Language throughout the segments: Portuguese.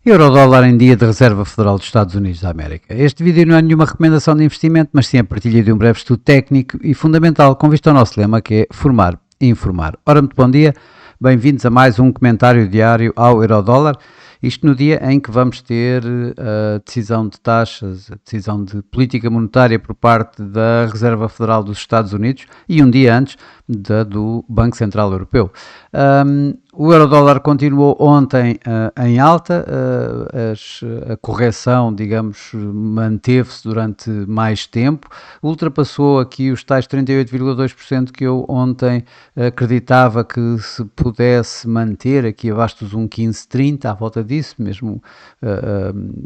Eurodólar em dia de Reserva Federal dos Estados Unidos da América. Este vídeo não é nenhuma recomendação de investimento, mas sim a partilha de um breve estudo técnico e fundamental com vista ao nosso lema, que é formar e informar. Ora, muito bom dia, bem-vindos a mais um comentário diário ao Eurodólar. Isto no dia em que vamos ter a decisão de taxas, a decisão de política monetária por parte da Reserva Federal dos Estados Unidos e um dia antes do Banco Central Europeu. O Eurodólar continuou ontem em alta, a correção, digamos, manteve-se durante mais tempo, ultrapassou aqui os tais 38,2% que eu ontem acreditava que se pudesse manter aqui abaixo dos 1,1530, à volta disso, mesmo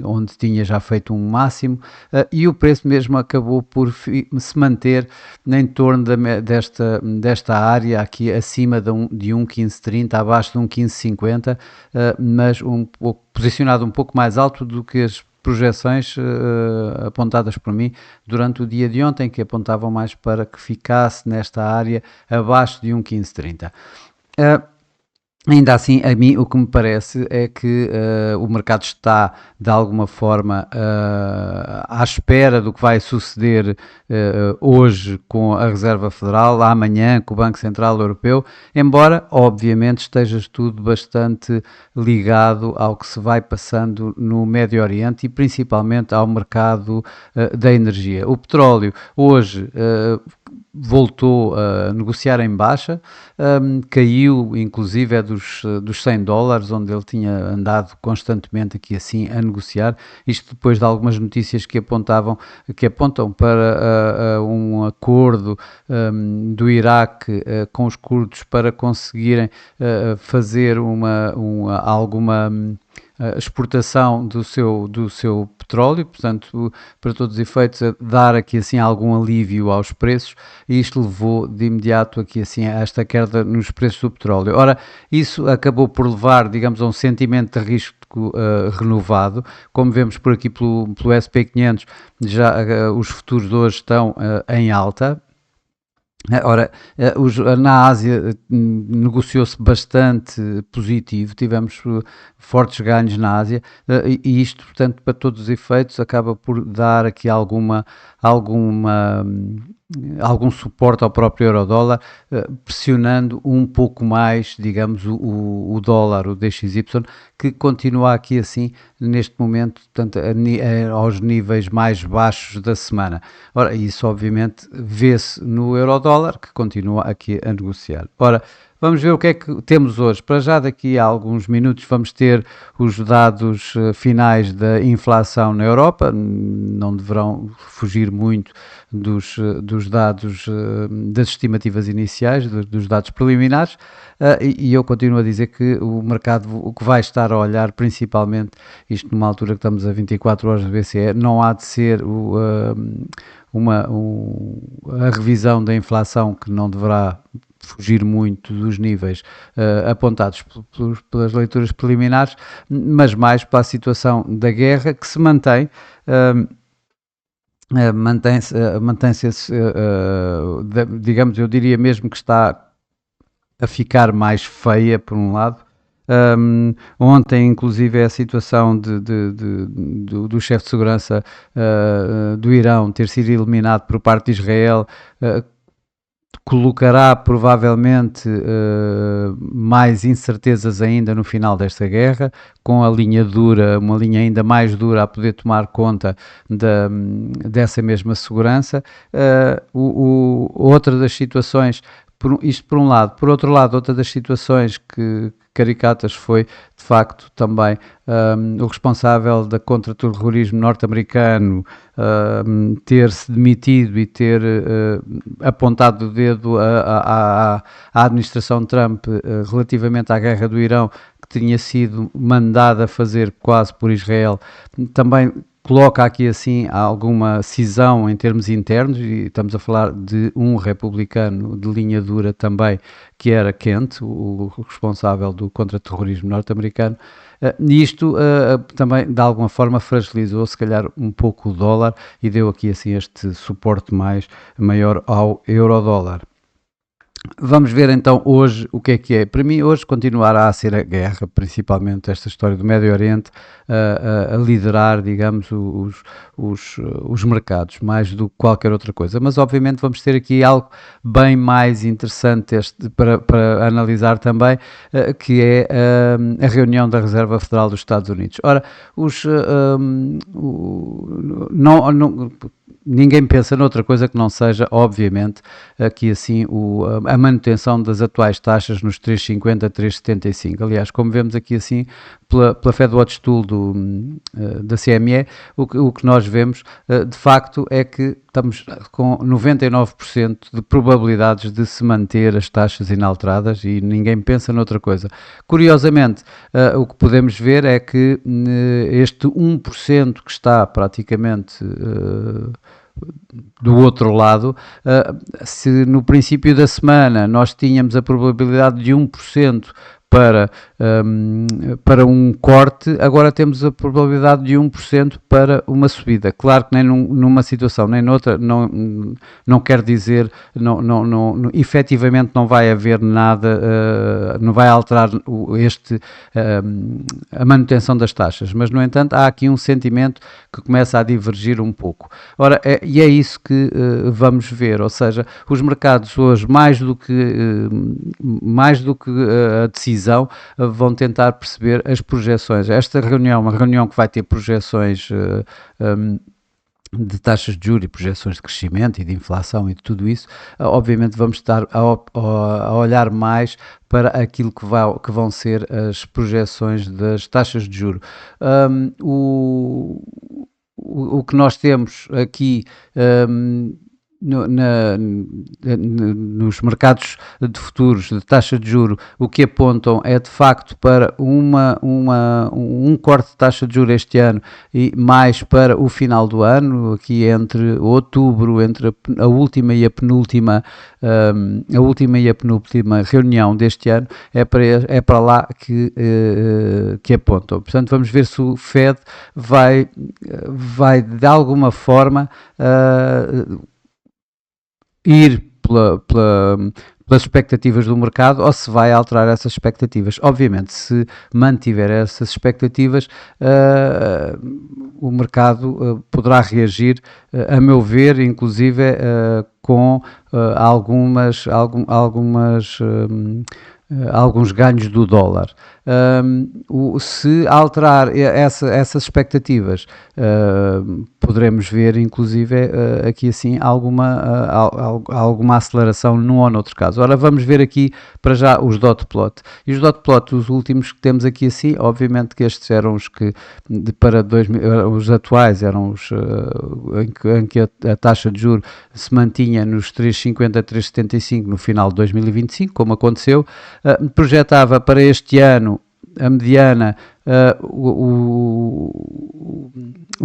onde tinha já feito um máximo, e o preço mesmo acabou por se manter em torno desta área aqui acima de 1,1530, abaixo de 1,1550, mas posicionado um pouco mais alto do que as projeções apontadas por mim durante o dia de ontem, que apontavam mais para que ficasse nesta área abaixo de 1,1530. Ainda assim, a mim o que me parece é que o mercado está, de alguma forma, à espera do que vai suceder hoje com a Reserva Federal, amanhã com o Banco Central Europeu, embora, obviamente, esteja tudo bastante ligado ao que se vai passando no Médio Oriente e principalmente ao mercado da energia. O petróleo hoje voltou a negociar em baixa, caiu inclusive dos $100, onde ele tinha andado constantemente aqui assim a negociar, isto depois de algumas notícias que apontam para um acordo do Iraque com os curdos para conseguirem fazer alguma exportação do seu petróleo, portanto, para todos os efeitos, a dar aqui assim algum alívio aos preços, e isto levou de imediato aqui assim a esta queda nos preços do petróleo. Ora, isso acabou por levar, digamos, a um sentimento de risco renovado, como vemos por aqui pelo SP500, já os futuros de hoje estão em alta. Ora, na Ásia negociou-se bastante positivo, tivemos fortes ganhos na Ásia e isto, portanto, para todos os efeitos, acaba por dar aqui algum suporte ao próprio Eurodólar, pressionando um pouco mais, digamos, o dólar, o DXY, que continua aqui assim, neste momento, portanto, aos níveis mais baixos da semana. Ora, isso obviamente vê-se no Eurodólar, que continua aqui a negociar. Ora, vamos ver o que é que temos hoje. Para já, daqui a alguns minutos, vamos ter os dados finais da inflação na Europa. Não deverão fugir muito dos dados, das estimativas iniciais, dos dados preliminares. E eu continuo a dizer que o mercado, o que vai estar a olhar, principalmente, isto numa altura que estamos a 24 horas do BCE, não há de ser a revisão da inflação, que não deverá fugir muito dos níveis apontados pelas leituras preliminares, mas mais para a situação da guerra, que se mantém. Mantém-se, digamos, eu diria mesmo que está a ficar mais feia, por um lado. Ontem, inclusive, a situação do chefe de segurança do Irão ter sido eliminado por parte de Israel colocará provavelmente mais incertezas ainda no final desta guerra, com a linha dura, uma linha ainda mais dura a poder tomar conta dessa mesma segurança. Outra das situações, isto por um lado, por outro lado, outra das situações que caricatas foi, de facto, também o responsável da contra-terrorismo norte-americano ter-se demitido e ter apontado o dedo à administração Trump relativamente à guerra do Irão, que tinha sido mandada fazer quase por Israel. Também coloca aqui assim alguma cisão em termos internos, e estamos a falar de um republicano de linha dura também, que era Kent, o responsável do contra-terrorismo norte-americano, e isto também de alguma forma fragilizou se calhar um pouco o dólar e deu aqui assim este suporte maior ao euro-dólar. Vamos ver então hoje o que é que é. Para mim, hoje continuará a ser a guerra, principalmente esta história do Médio Oriente, a liderar, digamos, os mercados, mais do que qualquer outra coisa. Mas, obviamente, vamos ter aqui algo bem mais interessante para analisar também, que é a reunião da Reserva Federal dos Estados Unidos. Ora, ninguém pensa noutra coisa que não seja, obviamente, aqui assim a manutenção das atuais taxas nos 3,50, 3,75. Aliás, como vemos aqui assim pela FedWatch Tool da CME, o que nós vemos de facto é que estamos com 99% de probabilidades de se manter as taxas inalteradas e ninguém pensa noutra coisa. Curiosamente, o que podemos ver é que este 1% que está praticamente do outro lado, se no princípio da semana nós tínhamos a probabilidade de 1% para um corte, agora temos a probabilidade de 1% para uma subida. Claro que nem numa situação nem noutra não quer dizer, efetivamente não vai haver nada, não vai alterar a manutenção das taxas, mas no entanto há aqui um sentimento que começa a divergir um pouco. Ora, e é isso que vamos ver, ou seja, os mercados hoje, mais do que a decisão, vão tentar perceber as projeções. Esta reunião é uma reunião que vai ter projeções de taxas de juros e projeções de crescimento e de inflação e de tudo isso. Obviamente vamos estar a olhar mais para aquilo que vão ser as projeções das taxas de juros. O que nós temos aqui nos mercados de futuros de taxa de juro, o que apontam é de facto para um corte de taxa de juro este ano e mais para o final do ano, aqui entre outubro, entre a última e a penúltima reunião deste ano, é para lá que apontam. Portanto, vamos ver se o Fed vai de alguma forma ir pelas expectativas do mercado ou se vai alterar essas expectativas. Obviamente, se mantiver essas expectativas, o mercado poderá reagir, a meu ver, inclusive com alguns ganhos do dólar. Se alterar essas expectativas, poderemos ver inclusive aqui assim alguma aceleração num ou noutro caso. Ora, vamos ver aqui para já os dot plot. E os dot plot, os últimos que temos aqui assim, obviamente que estes eram os que os atuais eram os em que a taxa de juros se mantinha nos 3,50 a 3,75 no final de 2025, como aconteceu. Projetava para este ano a mediana, o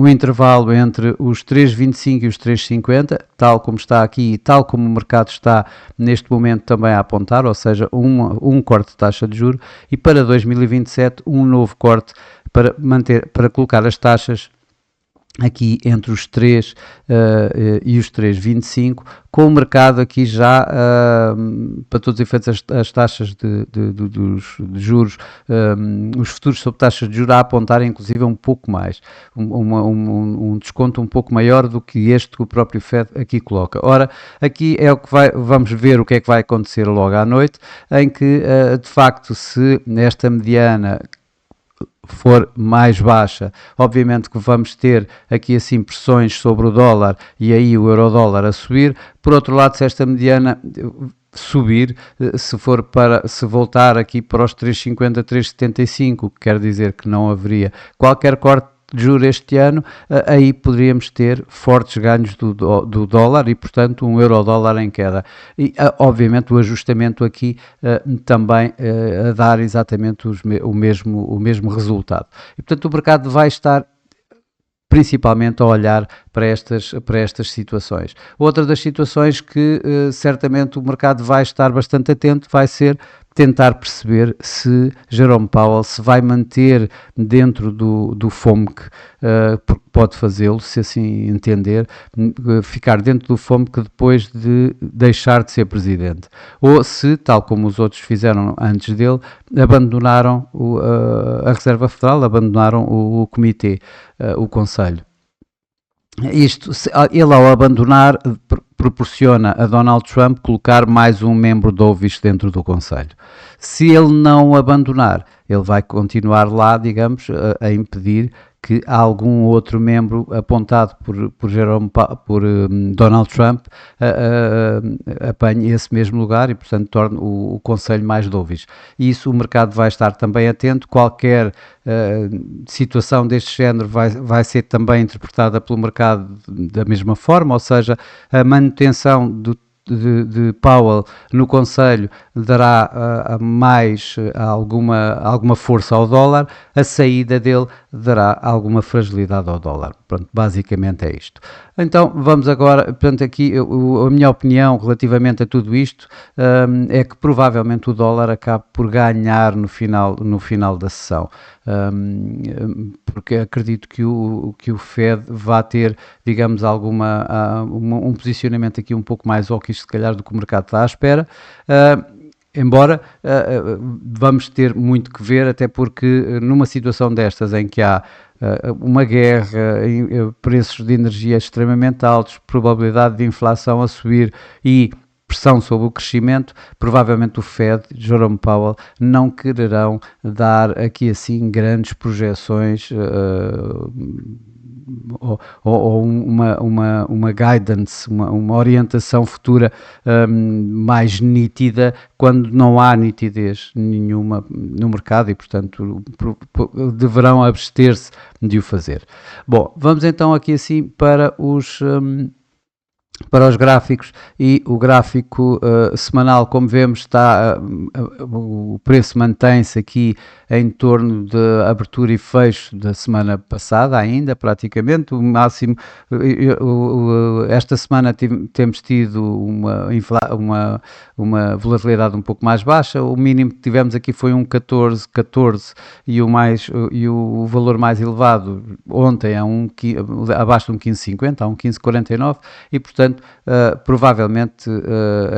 intervalo entre os 3,25 e os 3,50, tal como está aqui e tal como o mercado está neste momento também a apontar, ou seja, um corte de taxa de juros, e para 2027 um novo corte para colocar as taxas aqui entre os 3 e os 3,25, com o mercado aqui já, para todos os efeitos, as taxas dos juros, os futuros sobre taxas de juros a apontarem inclusive um pouco mais, um desconto um pouco maior do que este que o próprio Fed aqui coloca. Ora, aqui é o que vamos ver o que é que vai acontecer logo à noite, em que de facto se esta mediana for mais baixa, obviamente que vamos ter aqui assim pressões sobre o dólar e aí o euro-dólar a subir. Por outro lado, se esta mediana subir, se voltar aqui para os 3,50, 3,75, que quer dizer que não haveria qualquer corte de juros este ano, aí poderíamos ter fortes ganhos do dólar e, portanto, um euro-dólar em queda. E, obviamente, o ajustamento aqui também a dar exatamente o mesmo resultado. E, portanto, o mercado vai estar principalmente a olhar para estas situações. Outra das situações que certamente o mercado vai estar bastante atento vai ser tentar perceber se Jerome Powell se vai manter dentro do FOMC, porque pode fazê-lo, se assim entender, ficar dentro do FOMC depois de deixar de ser presidente. Ou se, tal como os outros fizeram antes dele, abandonaram a Reserva Federal, abandonaram o comitê, o Conselho. Ele ao abandonar proporciona a Donald Trump colocar mais um membro do OVIS dentro do Conselho. Se ele não abandonar, ele vai continuar lá, digamos, a impedir que algum outro membro apontado por Donald Trump apanhe esse mesmo lugar e, portanto, torne o Conselho mais dovish. E isso o mercado vai estar também atento. Qualquer situação deste género vai ser também interpretada pelo mercado da mesma forma, ou seja, a manutenção de Powell no Conselho dará mais alguma força ao dólar, a saída dele dará alguma fragilidade ao dólar. Pronto, basicamente é isto. Então vamos agora, portanto aqui a minha opinião relativamente a tudo isto é que provavelmente o dólar acabe por ganhar no final da sessão, porque acredito que o Fed vai ter, digamos, um posicionamento aqui um pouco mais hawkish se calhar do que o mercado está à espera. Embora vamos ter muito que ver, até porque numa situação destas em que há uma guerra, preços de energia extremamente altos, probabilidade de inflação a subir e pressão sobre o crescimento, provavelmente o Fed, Jerome Powell, não quererão dar aqui assim grandes projeções ou uma guidance, uma orientação futura mais nítida, quando não há nitidez nenhuma no mercado e, portanto, deverão abster-se de o fazer. Bom, vamos então aqui assim para os gráficos, e o gráfico semanal, como vemos, está o preço mantém-se aqui em torno de abertura e fecho da semana passada ainda, praticamente. O máximo, esta semana temos tido uma volatilidade um pouco mais baixa. O mínimo que tivemos aqui foi um 14 e o valor mais elevado ontem abaixo de um 15,50, a um 15,49, e portanto provavelmente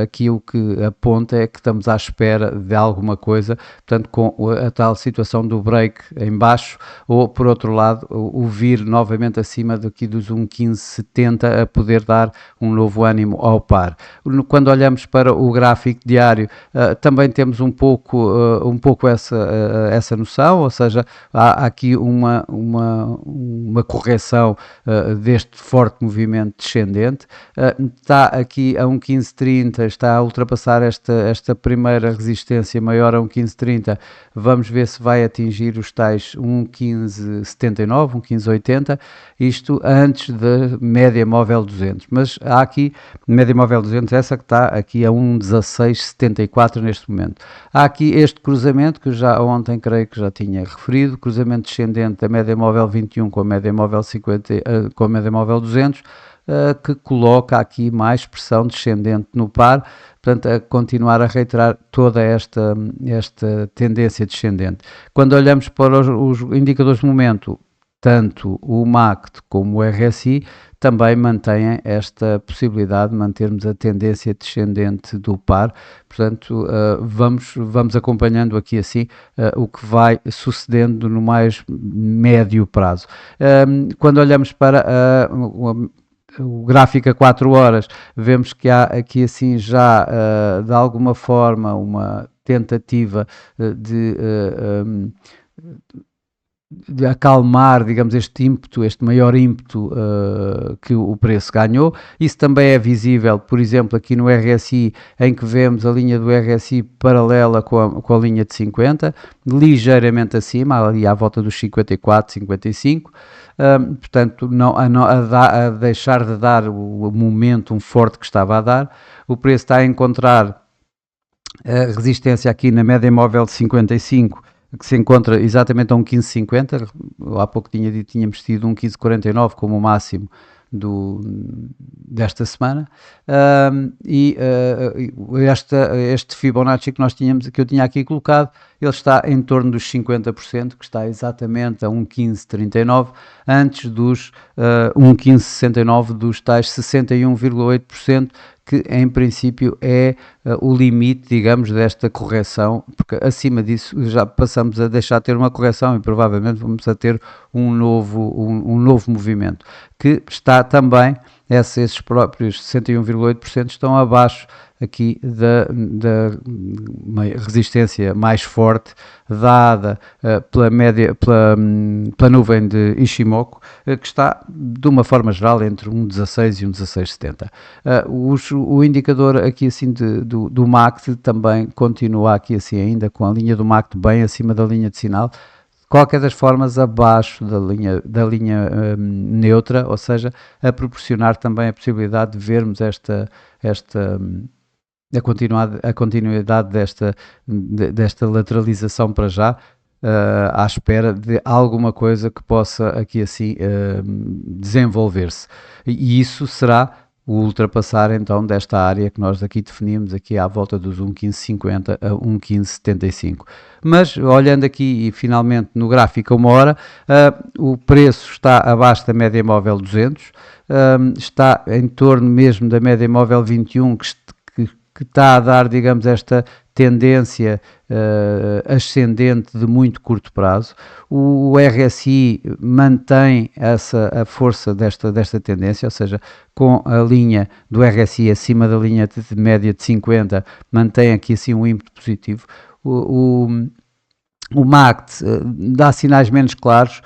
aqui o que aponta é que estamos à espera de alguma coisa, portanto com a tal situação do break em baixo, ou por outro lado o vir novamente acima daqui dos 1,1570 a poder dar um novo ânimo ao par. Quando olhamos para o gráfico diário, também temos um pouco essa noção, ou seja, há aqui uma correção deste forte movimento descendente. Está aqui a 1,1530, está a ultrapassar esta primeira resistência maior a 1,1530. Vamos ver se vai atingir os tais 1,1579, 1,1580, isto antes da média móvel 200. Mas há aqui, média móvel 200, essa que está aqui a 1,1674 neste momento. Há aqui este cruzamento, que já ontem creio que já tinha referido, cruzamento descendente da média móvel 21 com a média móvel 50, com a média móvel 200, que coloca aqui mais pressão descendente no par, portanto a continuar a reiterar toda esta tendência descendente. Quando olhamos para os indicadores de momento, tanto o MACD como o RSI também mantêm esta possibilidade de mantermos a tendência descendente do par, portanto vamos acompanhando aqui assim o que vai sucedendo no mais médio prazo. Quando olhamos para o gráfico a 4 horas, vemos que há aqui assim já de alguma forma uma tentativa de acalmar, digamos, este maior ímpeto que o preço ganhou. Isso também é visível, por exemplo, aqui no RSI, em que vemos a linha do RSI paralela com a linha de 50, ligeiramente acima, ali à volta dos 54, 55. Portanto, a deixar de dar o momento forte que estava a dar. O preço está a encontrar a resistência aqui na média móvel de 55, que se encontra exatamente a 1,1550, há pouco tínhamos tido 1,1549 como máximo desta semana, este Fibonacci que eu tinha aqui colocado, ele está em torno dos 50%, que está exatamente a 1,1539, antes dos 1,1569 dos tais 61,8%, que em princípio é o limite, digamos, desta correção, porque acima disso já passamos a deixar de ter uma correção e provavelmente vamos a ter um novo movimento, que está também, esses próprios 61,8% estão abaixo aqui da resistência mais forte dada pela nuvem de Ishimoku, que está de uma forma geral entre 1,16 e 1,1670. O indicador aqui assim do MACD também continua aqui assim ainda com a linha do MACD bem acima da linha de sinal, qualquer das formas abaixo da linha neutra, ou seja, a proporcionar também a possibilidade de vermos a continuidade desta lateralização para já, à espera de alguma coisa que possa aqui assim desenvolver-se. E isso será o ultrapassar então desta área que nós aqui definimos aqui à volta dos 1,1550 a 1,1575. Mas olhando aqui e finalmente no gráfico a uma hora, o preço está abaixo da média móvel 200, está em torno mesmo da média móvel 21, que está a dar, digamos, esta tendência ascendente de muito curto prazo. O RSI mantém a força desta tendência, ou seja, com a linha do RSI acima da linha de média de 50, mantém aqui assim um ímpeto positivo. O MACD dá sinais menos claros,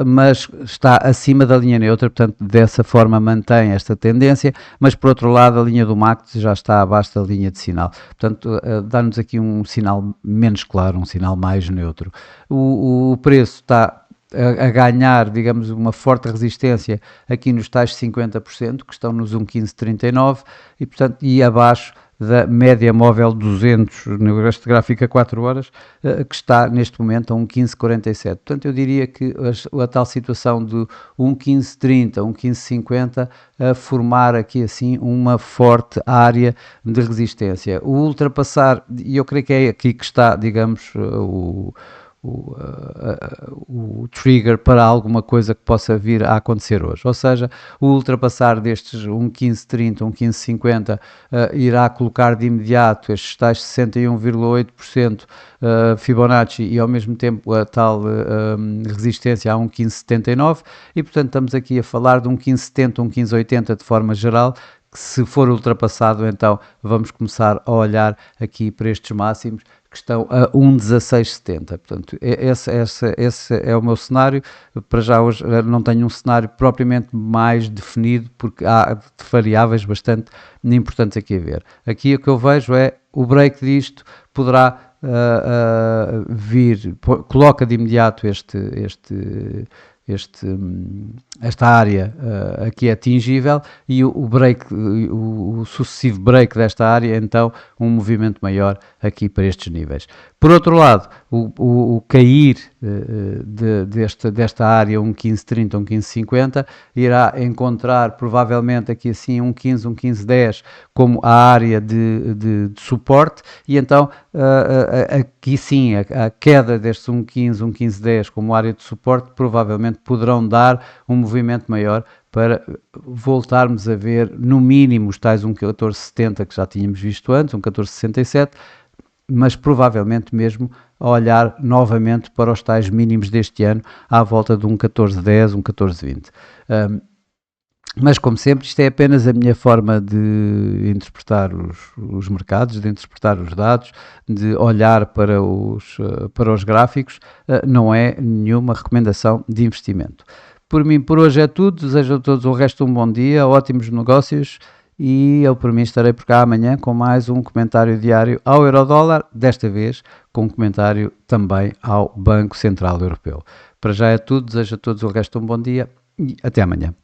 mas está acima da linha neutra, portanto, dessa forma mantém esta tendência, mas por outro lado a linha do MACD já está abaixo da linha de sinal, portanto, dá-nos aqui um sinal menos claro, um sinal mais neutro. O preço está a ganhar, digamos, uma forte resistência aqui nos tais 50%, que estão nos 1,1539 e abaixo da média móvel 200, neste gráfico a 4 horas, que está neste momento a 1,1547. Portanto, eu diria que a tal situação de 1,1530, 1,1550, a formar aqui assim uma forte área de resistência. O ultrapassar, e eu creio que é aqui que está, digamos, o trigger para alguma coisa que possa vir a acontecer hoje, ou seja, o ultrapassar destes 1,1530, 1,1550 irá colocar de imediato estes tais 61,8% Fibonacci e ao mesmo tempo a tal resistência a 1,1579 e portanto estamos aqui a falar de 1,1570, 1,1580 de forma geral, que se for ultrapassado então vamos começar a olhar aqui para estes máximos que estão a 1,1670. Portanto, esse é o meu cenário. Para já hoje não tenho um cenário propriamente mais definido, porque há variáveis bastante importantes aqui a ver. Aqui o que eu vejo é o break disto poderá vir, coloca de imediato esta área aqui é atingível e o sucessivo break desta área, então um movimento maior aqui para estes níveis. Por outro lado, o cair desta área 1,1530, 1,1550 irá encontrar provavelmente aqui assim 1,15, 1,1510 como a área de suporte e então aqui sim a queda destes 1,15, 1,1510 como área de suporte provavelmente poderão dar um movimento maior para voltarmos a ver no mínimo os tais 1,1470 que já tínhamos visto antes, 1,1467, mas provavelmente mesmo a olhar novamente para os tais mínimos deste ano à volta de 1,1410, 1,1420. Mas, como sempre, isto é apenas a minha forma de interpretar os mercados, de interpretar os dados, de olhar para os gráficos, não é nenhuma recomendação de investimento. Por mim, por hoje é tudo. Desejo a todos o resto de um bom dia, ótimos negócios e eu, por mim, estarei por cá amanhã com mais um comentário diário ao Eurodólar, desta vez com um comentário também ao Banco Central Europeu. Para já é tudo. Desejo a todos o resto de um bom dia e até amanhã.